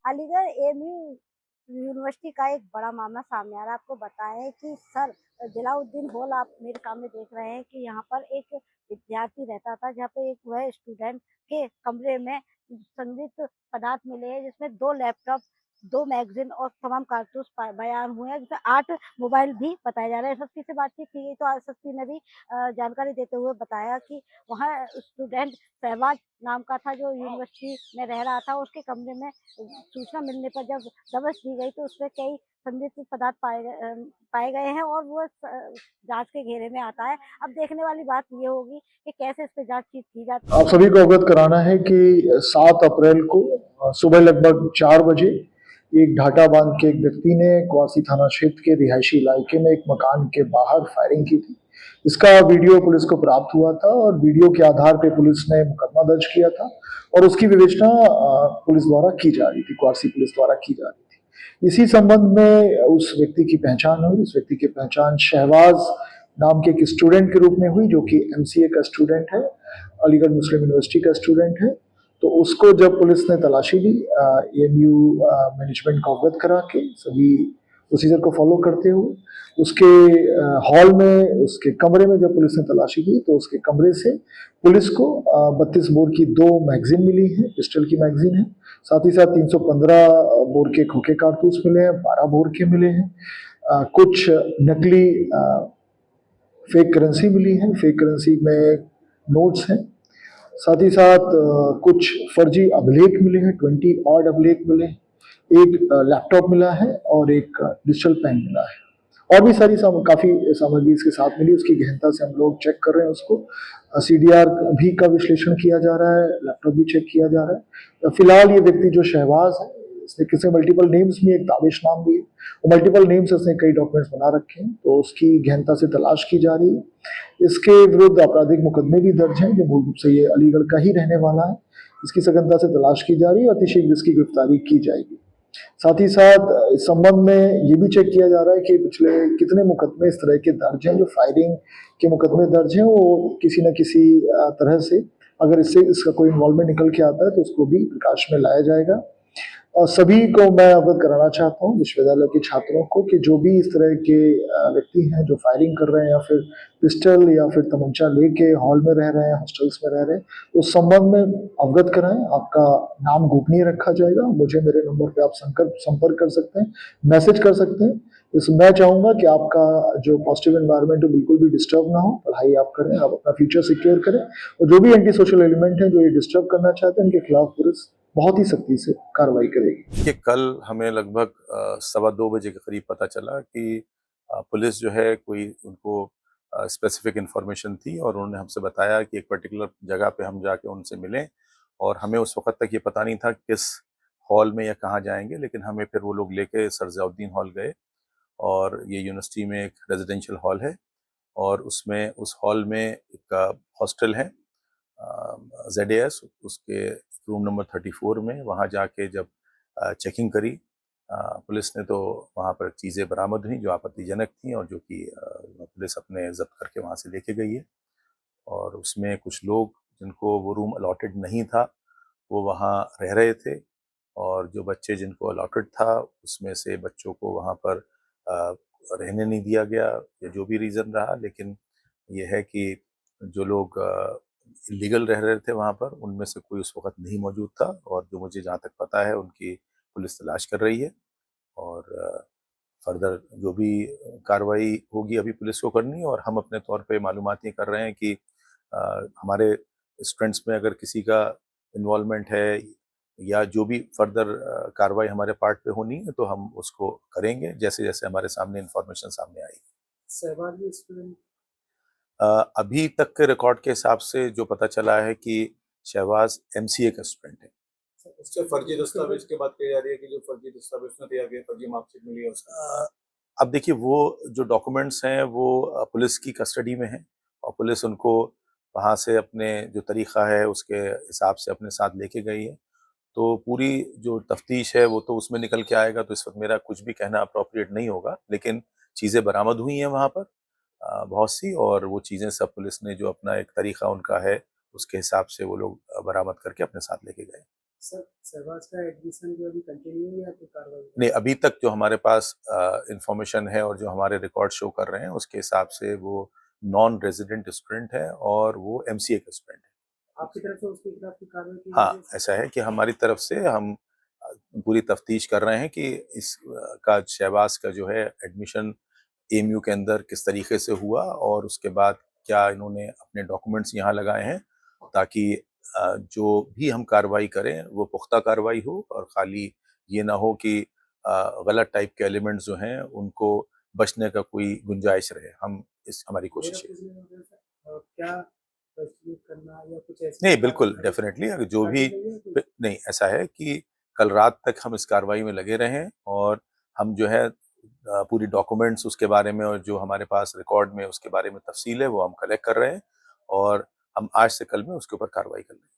Aligarh AMU university का एक बड़ा मामला सामने आ रहा है। आपको बताएं कि सर जलाउद्दीन हॉल आप मेरे सामने देख रहे हैं कि यहाँ पर एक विद्यार्थी रहता था, जहाँ पे एक वह स्टूडेंट के कमरे में संदिग्ध पदार्थ मिले हैं, जिसमें 2 लैपटॉप, 2 मैगज़ीन और तमाम कारतूस बरामद हुए हैं, जिसमें 8 मोबाइल भी बताए जा रहे हैं। एसएसपी से बातचीत की गई तो एसएसपी ने भी जानकारी देते हुए बताया कि वहाँ स्टूडेंट शहबाज नाम का था, जो यूनिवर्सिटी में रह रहा था। उसके कमरे में सूचना मिलने पर जब दबिश दी गई तो उसमें कई संदिग्ध पदार्थ पाए गए हैं और वो जांच के घेरे में आता है। अब देखने वाली बात ये होगी कि कैसे इस पे जांच की जाती है। आप सभी को अवगत कराना है कि 7 अप्रैल को सुबह लगभग 4 बजे एक ढाटा बांध के एक व्यक्ति ने क्वासी थाना क्षेत्र के रिहायशी इलाके में एक मकान के बाहर फायरिंग की थी। इसका वीडियो पुलिस को प्राप्त हुआ था और वीडियो के आधार पर पुलिस ने मुकदमा दर्ज किया था और उसकी विवेचना पुलिस द्वारा की जा रही थी, क्वासी पुलिस द्वारा की जा रही थी। इसी संबंध में उस व्यक्ति की पहचान हुई। उस व्यक्ति की पहचान शहबाज नाम के एक स्टूडेंट के रूप में हुई, जो कि एमसीए का स्टूडेंट है, अलीगढ़ मुस्लिम यूनिवर्सिटी का स्टूडेंट है। तो उसको जब पुलिस ने तलाशी ली, एएमयू मैनेजमेंट को अवगत करा के सभी प्रोसीजर को फॉलो करते हुए उसके हॉल में, उसके कमरे में जब पुलिस ने तलाशी ली तो उसके कमरे से पुलिस को 32 बोर की 2 मैगजीन मिली है, पिस्टल की मैगजीन है। साथ ही साथ 315 बोर के खोखे कारतूस मिले हैं, 12 बोर के मिले हैं। कुछ नकली फेक करेंसी मिली है, फेक करेंसी में नोट्स हैं। साथ ही साथ कुछ फर्जी अभिलेख मिले हैं, 20 ऑड अभिलेख मिले हैं। एक लैपटॉप मिला है और एक डिजिटल पेन मिला है। और भी सारी काफी सामग्री इसके साथ मिली। उसकी गहनता से हम लोग चेक कर रहे हैं उसको। सीडीआर भी का विश्लेषण किया जा रहा है, लैपटॉप भी चेक किया जा रहा है। फिलहाल ये व्यक्ति जो शहबाज है, इसने किसी मल्टीपल नेम्स में एक दाविश नाम भी है, और मल्टीपल नेम्स इसने कई डॉक्यूमेंट्स बना रखे हैं, तो उसकी गहनता से तलाश की जा रही है। इसके विरुद्ध आपराधिक मुकदमे भी दर्ज हैं, जो मूल रूप से ये अलीगढ़ का ही रहने वाला है। इसकी सघनता से तलाश की जा रही है और अतिशीघ्र इसकी गिरफ्तारी की जाएगी। साथ ही साथ इस संबंध में ये भी चेक किया जा रहा है कि पिछले कितने मुकदमे इस तरह के दर्ज हैं, जो फायरिंग के मुकदमे दर्ज हैं, वो किसी न किसी तरह से अगर इसका कोई इन्वॉल्वमेंट निकल के आता है तो उसको भी प्रकाश में लाया जाएगा। और सभी को मैं अवगत कराना चाहता हूँ, विश्वविद्यालय के छात्रों को, कि जो भी इस तरह के व्यक्ति हैं जो फायरिंग कर रहे हैं या फिर पिस्टल या फिर तमंचा लेके हॉल में रह रहे हैं, हॉस्टल्स में रह रहे हैं, तो उस संबंध में अवगत कराएं। आपका नाम गोपनीय रखा जाएगा। मुझे मेरे नंबर पे आप संपर्क कर सकते हैं, मैसेज कर सकते हैं। मैं चाहूंगा कि आपका जो पॉजिटिव एनवायरनमेंट है बिल्कुल भी डिस्टर्ब ना हो। पढ़ाई आप करें, आप अपना फ्यूचर सिक्योर करें, और जो भी एंटी सोशल एलिमेंट है जो ये डिस्टर्ब करना चाहते हैं, उनके खिलाफ पुलिस बहुत ही सख्ती से कार्रवाई करेगी। कि कल हमें लगभग 2:15 बजे के करीब पता चला कि पुलिस जो है कोई उनको स्पेसिफिक इंफॉर्मेशन थी और उन्होंने हमसे बताया कि एक पर्टिकुलर जगह पे हम जाके उनसे मिलें। और हमें उस वक्त तक ये पता नहीं था किस हॉल में या कहाँ जाएंगे, लेकिन हमें फिर वो लोग लेके सर ज़ियाउद्दीन हॉल गए। और ये यूनिवर्सिटी में एक रेजिडेंशियल हॉल है और उसमें उस हॉल में एक हॉस्टल है ZAS, उसके रूम नंबर 34 में। वहाँ जाके जब चेकिंग करी पुलिस ने, तो वहाँ पर चीज़ें बरामद हुई जो आपत्तिजनक थी और जो कि पुलिस अपने जब्त करके वहाँ से लेके गई है। और उसमें कुछ लोग जिनको वो रूम अलॉटेड नहीं था वो वहाँ रह रहे थे, और जो बच्चे जिनको अलॉटेड था उसमें से बच्चों को वहाँ पर रहने नहीं दिया गया, या जो भी रीज़न रहा। लेकिन ये है कि जो लोग इलीगल रह रहे थे वहाँ पर, उनमें से कोई उस वक्त नहीं मौजूद था, और जो मुझे जहाँ तक पता है उनकी पुलिस तलाश कर रही है। और फर्दर जो भी कार्रवाई होगी अभी पुलिस को करनी है। और हम अपने तौर पे मालूमात ये कर रहे हैं कि हमारे स्टूडेंट्स में अगर किसी का इन्वॉल्वमेंट है या जो भी फर्दर कार्रवाई हमारे पार्ट पे होनी है तो हम उसको करेंगे जैसे जैसे हमारे सामने इंफॉर्मेशन सामने आएगी। अभी तक के रिकॉर्ड के हिसाब से जो पता चला है कि शहबाज एमसीए का स्टूडेंट है। उससे फर्जी दस्तावेज की बात कही जा रही है कि जो फर्जी दस्तावेज में तैयार किया, फर्जी मार्कशीट मिली है उसका। अब देखिए, वो जो डॉक्यूमेंट्स हैं वो पुलिस की कस्टडी में हैं और पुलिस उनको वहाँ से अपने जो तरीक़ा है उसके हिसाब से अपने साथ लेके गई है। तो पूरी जो तफ्तीश है वो तो उसमें निकल के आएगा, तो इस वक्त मेरा कुछ भी कहना अप्रोप्रिएट नहीं होगा। लेकिन चीज़ें बरामद हुई हैं वहाँ पर बहुत सी, और वो चीज़ें सब पुलिस ने जो अपना एक तरीक़ा उनका है उसके हिसाब से वो लोग बरामद करके अपने साथ लेके गए। सर, शहबाज का एडमिशन जो अभी कंटिन्यू है या कोई कार्रवाई? नहीं, अभी तक जो हमारे पास इंफॉर्मेशन है और जो हमारे रिकॉर्ड शो कर रहे हैं उसके हिसाब से वो नॉन रेजिडेंट स्टूडेंट है और वो एमसीए का स्टूडेंट है। आपकी तरफ से उसके खिलाफ कोई कार्रवाई की हाँ, गई है? ऐसा है कि हमारी तरफ से हम पूरी तफ्तीश कर रहे हैं कि इस का शहबाज का जो है एडमिशन एएमयू के अंदर किस तरीके से हुआ और उसके बाद क्या इन्होंने अपने डॉक्यूमेंट्स यहाँ लगाए हैं ताकि जो भी हम कार्रवाई करें वो पुख्ता कार्रवाई हो और खाली ये ना हो कि गलत टाइप के एलिमेंट्स जो हैं उनको बचने का कोई गुंजाइश रहे। हम इस हमारी मेरा कोशिश है। पूछने का मतलब सर, क्या प्रोसीड्यूट करना या कुछ ऐसी नहीं, कोई बिल्कुल कार्रवाई डेफ़िनेटली अगर जो भी आगे नहीं है कोई? नहीं, ऐसा है कि कल रात तक हम इस कार्रवाई में लगे रहे हैं और हम जो है पूरी डॉक्यूमेंट्स उसके बारे में और जो हमारे पास रिकॉर्ड में उसके बारे में तफ़सील है वो हम कलेक्ट कर रहे हैं और हम आज से कल में उसके ऊपर कार्रवाई कर लेंगे।